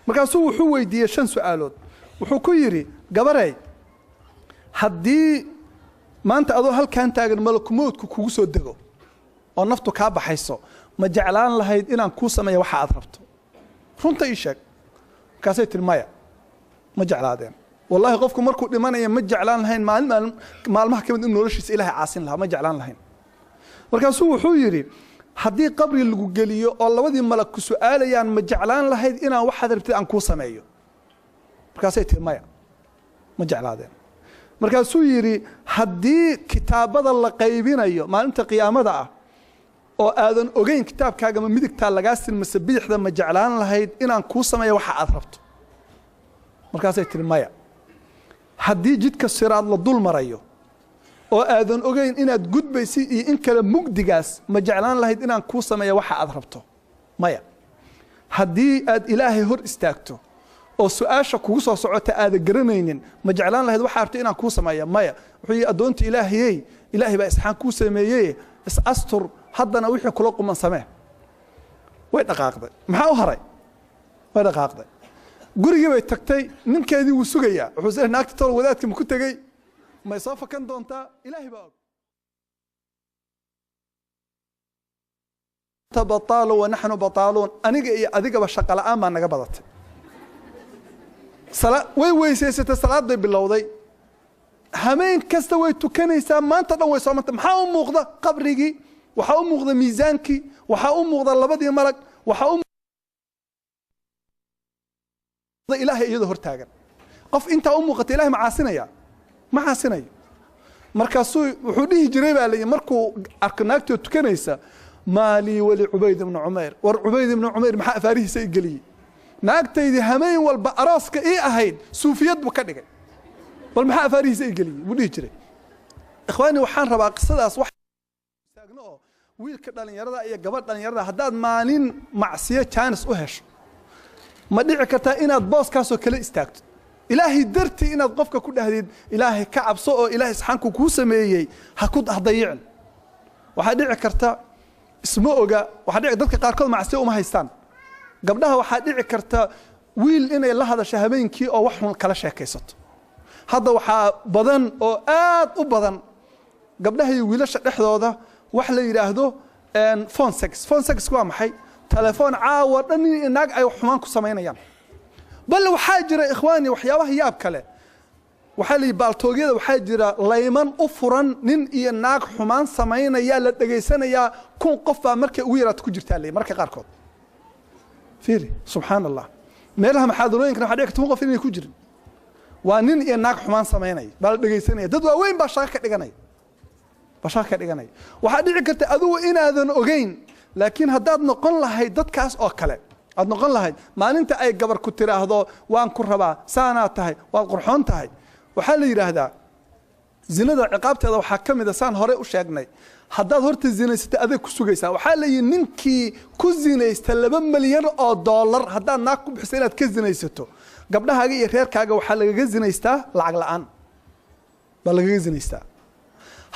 markaasuu wuxuu weydiiyay 5 su'aalood wuxuu ku yiri gabaray haddii maanta adoo halkaan taagan malakumoodku kugu soo dego oo naftu ka baxayso ma jeclaan lahayd inaan ku sameeyo waxa aad rabto runta ii sheeg kaasay tilmaaya ma jeclaadeen wallahi qofku markuu dhimanaya ma jeclaan lahayn maalmaha kamid in noloshiisa ilaahay caasin lahaa ma jeclaan lahayn markaasuu wuxuu yiri haddii qabri lagu geliyo oo labadii malag ku su'aalayaan ma jeclaan lahayd inaan waxa aad rabtid aan ku sameeyo markaasay tilmaaya ma jeclaadeen markaasuu yiri haddii kitaabada la qaybinayo maalinta qiyaamada ah oo aadan ogeyn kitaabkaaga ma midigta laga sin masabixda ma jeclaan lahayd inaan ku sameeyo waxa aad rabto markaasay tiri maya haddii jidka siraad la dul marayo oo aadan ogeyn inaad gudbaysid iyo in kale mugdigaas ma jeclaan lahayd inaan kuu sameeyo waxa aad rabto maya haddii aad ilaahay hor istaagto oo su'aasha kugu soo socota aad garanaynin ma jeclaan lahayd waxa rabto inaan kuu sameeyo maya wuxuu yiri adoonta ilaahay baa isxaan kuu sameeyay is astur haddana wixii kula quman samee way dhaqaaqday maxaa u haray way dhaqaaqday gurigii bay tagtay ninkeedii wuu sugayaa wuxuu soo naagta tool wadaadka ma ku tagay ma soo fakan doontaa ilaahay baa tabatalu wa nahnu batalun aniga iyo adigaba shaqo la'aan baa naga badatay way weysaysatay salaaday bilowday hameen kasta way tukanaysaa maanta dhan way soo martay maxaa u muuqda qabrigii waxa u muuqda miisaankii waxa u muuqda labadii malag waxa u muuqda ilaahay iyadoo hortaagan qof inta u muuqata ilaahay ma caasinayo markaasuu wuxuu dhihi jiray baa leeyahay markuu arko naagtoo tukanaysa maali wali Ubayd ibn Umayr war Ubayd ibn Umayr maxaa afaarihiisa i galiyay naagtaydii hameen walba arooska ii ahayd suufiyad buu ka dhigay bal maxaa afaarihiisa i galiyay buu dhihi jiray ikhwaani waxaan rabaa qisadaas wax taagno wiilka dhalinyarada iyo gabadha dhalinyarada haddaad maalin macsiyo chance u hesho ma dhici kartaa inaad booskaasoo kale istaagto ilaahay dartii inaad qofka ku dhahdid ilaahay ka cabso oo ilaahay saxanku kuu sameeyay ha ku dayicin waxa dhici karta isma oga waxa dhici dadka qaarkood macsiyo uma haystaan gabdhaha waxa dhici karta wiil inay la hadasho habeenkii oo wax xun kala sheekaysato hadda waxa badan oo aad u badan gabdhaha iyo wiilasha dhexdooda wax la yiraahdo phone sex waa maxay telefoon caawa dhan inaag ay xumaan ku sameynayaan bal waxa jira ikhwaani waxyaabaha yaab kale waxa la baaltoogyada waxa jira layman u furan nin iyo naag xumaan sameynaya la dhageysanaya kun qof baa markay ugu yaraad ku jirtaa leey marka qaarkood fiiri subhanallah meelaha maxaadarooyinka waxa dhigta qof inay ku jirin waa nin iyo naag xumaan sameynaya baa la dhageysanaya dad waaweyn baa shaqo ka dhiganaya waxa dhici karta adigu inaadan ogeyn laakiin haddaad noqon lahayd dadkaas oo kale aad noqon lahayd maalinta ay gabar ku tiraahdo waan ku rabaa saana tahay waa qurxoon tahay waxa la yiraahdaa zinada ciqaabteeda waxa kamid ah saan hore u sheegnay haddaad horta zinaysata adag ku sugaysaa waxa la yiri ninkii ku zinaysta 2 milyan oo dollar haddaad naag ku bixisay inaad ka zinaysato gabdhahaaga iyo reerkaaga waxa lagaga zinaystaa lacag la'aan baa lagaga zinaystaa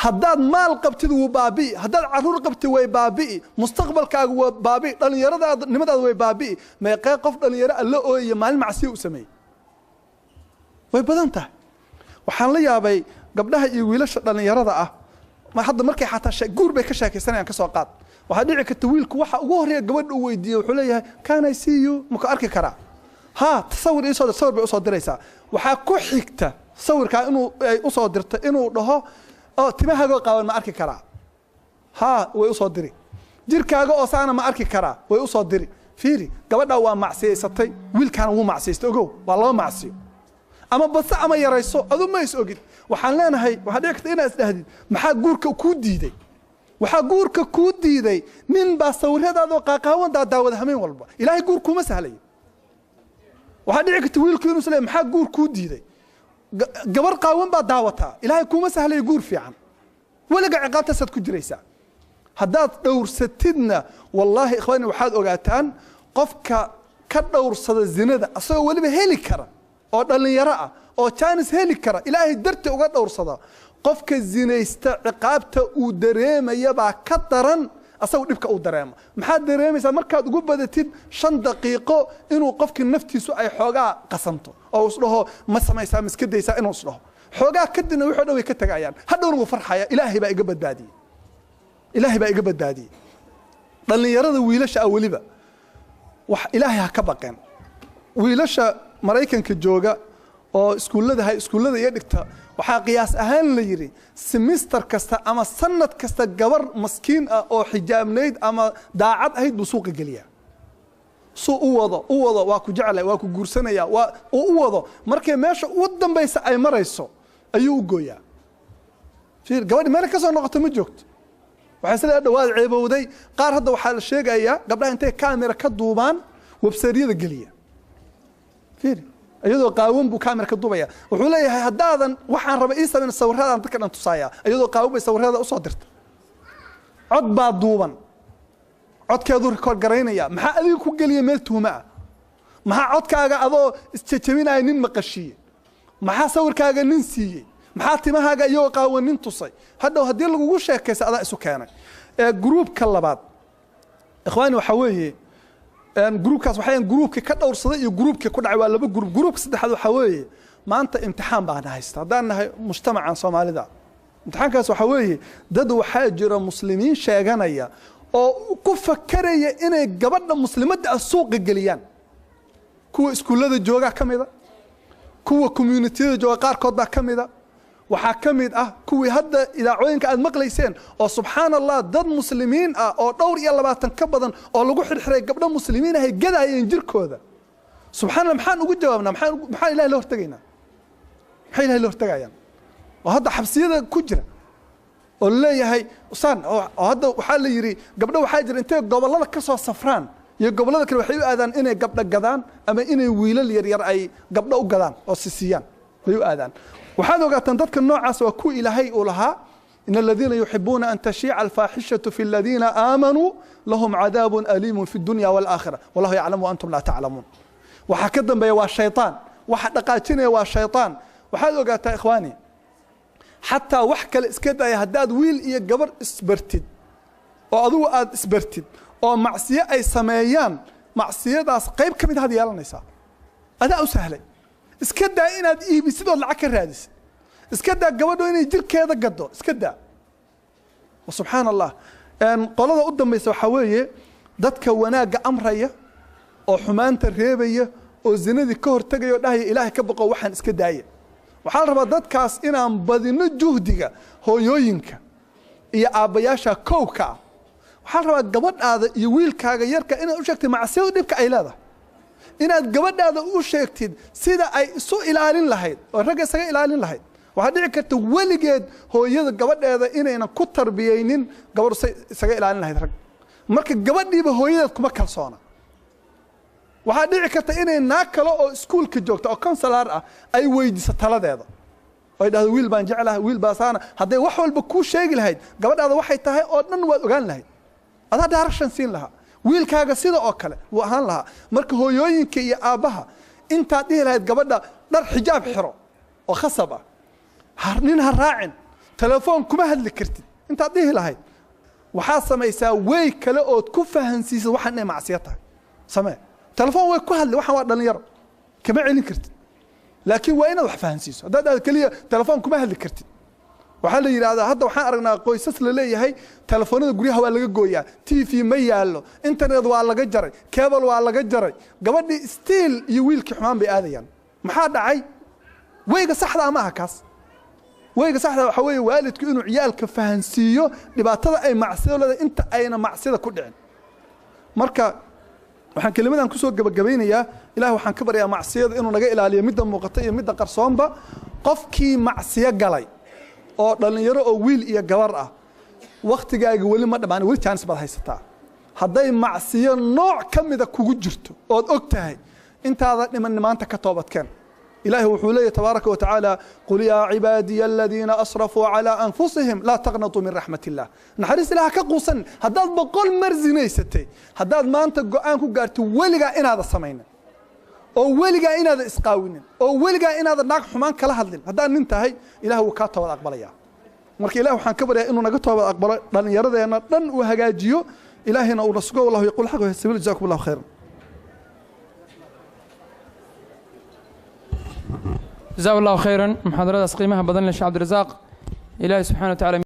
haddaad maal qabtid wuu baabi'i haddaad caruur qabtid way baabi'i mustaqbalkaagu waa baabi'i dhalinyaradaada nimadaada way baabi'i meeqee qof dhalinyaro alla ooyay maalin macsiyo u sameeyay way badan tahay waxaan la yaabay gabdhaha iyo wiilasha dhalinyarada ah ma hadda markay xataa guur bay ka sheekaysanayaan ka soo qaad waxa dhici karta wiilku waxa ugu horeeya gabadha uu weydiiyo wuxuu leeyahay can I see you ma ka arki karaa ha tasawir bay u soo diraysaa waxa ku xigta sawirka inuu ay u soo dirto inuu dhaho oo timahaaga qaawan ma arki karaa ha way u soo diri jirkaaga oo saana ma arki karaa way u soo diri fiiri gabadha waa macsiyeysatay wiilkana wuu macsiyeystay ogow waa laba macsiyo ama bas ama yarayso adu ma is ogid waxaan leenahay waxa dhici karta inaad isdhahdid maxaa guurka ku diiday nin baa sawiradaada qaaqaawan daawada hameen walba ilaahay guur kuma sahlayo waxa dhici karta wiilku inuu isleeyahay maxaa guur ku diiday gabar qaawan baa daawata ilaahay kuma sahlay guur fiican walaga ciqaabta sad ku jiraysa haddaad dhowrsatidna wallahi ikhwaani waxaad ogaataan qofka ka dhowrsada zinada asagoo waliba heli kara oo dhalinyaro ah oo chance heli kara ilaahay darti uga dhowrsada qofka zinaysta ciqaabta uu dareemaya baa ka daran asagoo dhibka uu dareemo maxaad dareemaysaa markaad ugu badatid 5 daqiiqo inuu qofka naftiisu ay xoogaa qasanto oo isdhaho ma samaysaa miskadaysa inuu isdhaho xoogaa kadibna wuxuu dhaway ka tagayaan hadhowna wuu farxaya ilaahay baa iga badbaadiyay dhalinyarada wiilasha waliba wax ilaahay ha ka baqeen wiilasha Mareykanka jooga oo iskuulada iyo dhigta waxa qiyaas ahaan la yiri semester kasta ama sanad kasta gabar maskiin ah oo xijaabnayd ama daacad ahayd buu suuqa galiyaa soo u wado waa ku jeclay waa ku guursanaya waa u wado markay meesha u dambaysa ay marayso ayuu gooyaa fiir gabadh meel ka soo noqoto ma joogto waxa sida dhawaad ceebowday qaar hadda waxa la sheegayaa gabdhaha intay kamera ka duubaan website-yada galiya fiir iyadoo qaawan buu kaamira ka duubaya wuxuu leeyahay haddaadan waxaan raba ii sameyn sawirradaan dadka dhan tusaaya iyadoo qaawan bay sawirrada u soo dirta cod baa duuban codkeedu record garaynaya maxaa adiga ku geliya meel tuhma ah maxaa codkaaga adoo isjajabinaya nin maqashiye maxaa sawirkaaga nin siiyey maxaa timahaaga iyagoo qaawan nin tusay hadhow haddii lagugu sheekaysa adaa isu keenay gruubka labaad ikhwaani waxaa weeye gruubkaas waxay gruubkii ka dhowrsaday iyo gruubkii ku dhacay waa laba gruub gruubka saddexaad waxaa weeye maanta imtixaan baan haysta haddaan nahay mujtamacan soomaalida imtixaankaas waxaa weeye dad waxaa jira muslimiin sheeganaya oo ku fakaraya inay gabadha muslimadda ah suuqa geliyaan kuwa iskuullada jooga ka mida kuwa communitida jooga qaarkood baa ka mida waxaa ka mid ah kuwii hadda idaacooyinka aad maqlayseen oo subxaanallah dad muslimiin ah oo dhowr iyo 20 ka badan oo lagu xirxiray gabdho muslimiin ah gadayeen jirkooda subxaanallah maxaan ugu jawaabnaa maxaa ilaahay la hortagaynaa maxaa ilaahay la hortagayaan oo hadda xabsiyada ku jira oo leeyahay usaan oo hadda waxaa la yiri gabdho waxaa jira intay gobolada ka soo safraan iyo gobolada kale waxay u aadaan inay gabdho gadaan ama inay wiilal yar yar ay gabdho u gadaan oo sisiyaan way u aadaan waxaad ogaataan dadka noocaas waa ku ilaahay u lahaa in alladina yuhibbuna an tashi'a al-fahishatu fi alladina aamanu lahum adabun alimun fi dunya wal akhirah wallahu ya'lamu wa antum la ta'lamun waxa ka dambeeya waa shaytaan waxa dhaqaajinaya waa shaytaan waxaad ogaataa ikhwaani hatta wax kale iska day hadaad wiil iyo gabar isbartid oo adigu aad isbartid oo macsiyo ay sameeyaan macsiyadaas qayb kamid ah yeelanaysa adaa u sahlay iska daa inaad iibisidoo lacag ka raadisid iska daa gabadho inay jirkeeda gado iska daa subxaanallah qolada u dambaysa waxaa weeye dadka wanaagga amraya oo xumaanta reebaya oo zinadii ka hortagaya oo dhahaya ilaahay ka baqo waxaan iska daaya waxaa la rabaa dadkaas inaan badino juhdiga hooyooyinka iyo aabbayaasha kowka ah waxaa la rabaa gabadhaada iyo wiilkaaga yarka inaad u sheegtay macsiyada dhibka ay leedahay inaad gabadhaada u sheegtid sida ay isu ilaalin lahayd oo ragga isaga ilaalin lahayd waxa dhici karta waligeed hooyada gabadheeda inaynan ku tarbiyeynin gabadhu isaga ilaalin lahayd rag marka gabadhiiba hooyadeed kuma kalsoona waxa dhici karta inay naag kale oo iskuulka joogto oo counselor ah ay weydiiso taladeeda oo dhahdo wiil baan jecelahay wiil baasaana haday wax walba ku sheegi lahayd gabadhaada waxay tahay oo dhan waad ogaan lahayd adaa direction siin lahaa wiilkaaga sida oo kale wuu ahaan lahaa marka hooyooyinka iyo aabaha inta dhihi lahayd gabadha dhar xijaab xiro oo khasab ah harnin ha raacin telefoon kuma hadli kartid inta dhihi lahayd waxa samaysaa way kale oo ku fahansiiso waxan ay macsiyo tahay samee telefoon way ku hadli waxa waa dhalinyaro kama celin kartid laakiin waa inaad wax fahansiiso hadaad kaliya telefoon kuma hadli kartid waxa la yiraahdaa hadda waxaan aragnaa qoysas la leeyahay telefoonada guryaha waa laga gooyaa TV ma yaalo internet waa laga jaray cable waa laga jaray gabadhii still iyo wiilkii xumaan bay aadayaan maxaa dhacay wayga saxda ma aha kaas wayga saxda waxa weeye waalidku inuu ciyaalka fahansiiyo dhibaatada ay macsiyada leedahay inta ayna macsiyada ku dhicin marka waxaan kalimadan ku soo gabagabeynayaa ilaahay waxaan ka baryaa macsiyada inuu naga ilaaliyo midda muuqata iyo midda qarsoonba qofkii macsiyo galay oo dhalinyaro oo wiil iyo gabar ah waqtigaaga wali ma dhamaan wali chance baad haysataa haday macsiyo nooc kamida kugu jirto oo og tahay intaada dhiman maanta ka toobadkeen ilaahi wuxuu leeyahay tabaaraka wa tacaala qul ya ibadiy alladina asrafu ala anfusihim la taqnatu min rahmatillah naxariis ilaaha ka quusan hadaad boqol mar zinaysatay hadaad maanta go'aan ku gaarto waliga inaad sameeynin oo waliga inaad isqaawinin oo waliga inaad naag xumaan kala hadlin haddaan nin tahay ilaahu wuu ka toobad aqbalaya marka ilaahu waxaan ka baryaa inuu naga toobad aqbalo dhalinyaradeena dhan uu hagaajiyo ilaahina uu rasuulo wallahu yaqul xaqo sabil jazakumullahu khayran جزاه الله خيرا محاضرة قيمها بدن للشيخ عبد الرزاق إلهي سبحانه وتعالى